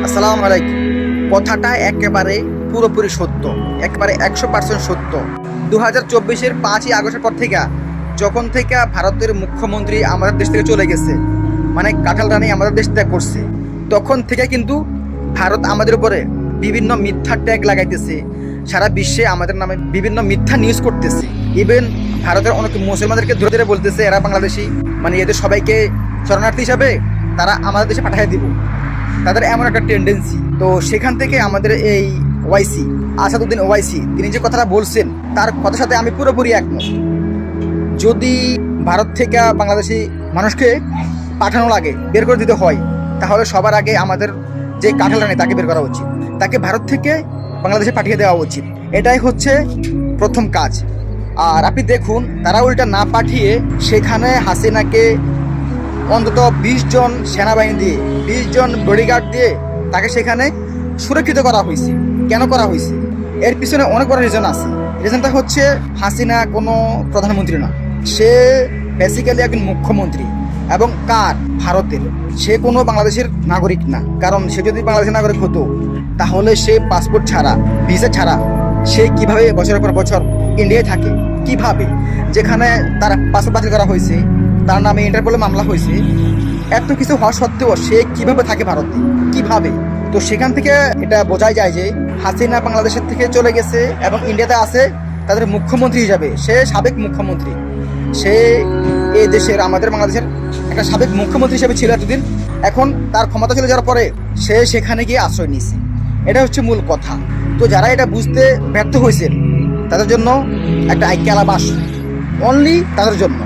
আসসালামু আলাইকুম। কথাটা একেবারে পুরোপুরি সত্য, একেবারে 100% সত্য। 2024-এর 5ই আগস্টের পর থেকে, যখন থেকে ভারতের মুখ্যমন্ত্রী আমাদের দেশ থেকে চলে গেছে, মানে কাঁঠাল রানী আমাদের দেশ ত্যাগ করছে, তখন থেকে কিন্তু ভারত আমাদের উপরে বিভিন্ন মিথ্যা ট্যাগ লাগাইতেছে। সারা বিশ্বে আমাদের নামে বিভিন্ন মিথ্যা নিউজ করতেছে। ইভেন ভারতের অনেক মুসলমানদেরকে ধরে ধরে বলতেছে এরা বাংলাদেশি, মানে এদের সবাইকে শরণার্থী হিসাবে তারা আমাদের দেশে পাঠিয়ে দিব। তাদের এমন একটা টেন্ডেন্সি। তো সেখান থেকে আমাদের এই ওয়াইসি, আসাদুদ্দিন ওয়াইসি, তিনি যে কথাটা বলছেন তার কথার সাথে আমি পুরোপুরি একমত। যদি ভারত থেকে বাংলাদেশি মানুষকে পাঠানো লাগে, বের করে দিতে হয়, তাহলে সবার আগে আমাদের যে কাঁঠাল রানী তাকে বের করা উচিত, তাকে ভারত থেকে বাংলাদেশে পাঠিয়ে দেওয়া উচিত। এটাই হচ্ছে প্রথম কাজ। আর আপনি দেখুন, তারা উল্টা না পাঠিয়ে সেখানে হাসিনাকে অন্তত 20 জন সেনাবাহিনী দিয়ে, 20 জন বডিগার্ড দিয়ে তাকে সেখানে সুরক্ষিত করা হয়েছে। কেন করা হয়েছে? এর পিছনে অনেক বড় রিজন আছে। রিজনটা হচ্ছে, হাসিনা কোনো প্রধানমন্ত্রী না, সে বেসিক্যালি একজন মুখ্যমন্ত্রী। এবং কার? ভারতের। সে কোনো বাংলাদেশের নাগরিক না। কারণ সে যদি বাংলাদেশের নাগরিক হতো, তাহলে সে পাসপোর্ট ছাড়া, ভিসা ছাড়া সে কিভাবে বছরের পর বছর ইন্ডিয়ায় থাকে? কিভাবে? যেখানে তার পাসপোর্ট বাতিল করা হয়েছে, তার নামে ইন্টারপোলে মামলা হয়েছে, এত কিছু হওয়া সত্ত্বেও সে কিভাবে থাকে ভারতে? কিভাবে? তো সেখান থেকে এটা বোঝাই যায় যে হাসিনা বাংলাদেশের থেকে চলে গেছে এবং ইন্ডিয়াতে আছে তাদের মুখ্যমন্ত্রী হিসাবে। সে সাবেক মুখ্যমন্ত্রী, সে এই দেশের, আমাদের বাংলাদেশের একটা সাবেক মুখ্যমন্ত্রী হিসেবে ছিল এতদিন। এখন তার ক্ষমতা চলে যাওয়ার পরে সে সেখানে গিয়ে আশ্রয় নিয়েছে। এটা হচ্ছে মূল কথা। তো যারা এটা বুঝতে ব্যর্থ হয়েছেন, তাদের জন্য একটা আইক্য আলাবাস, অনলি তাদের জন্য।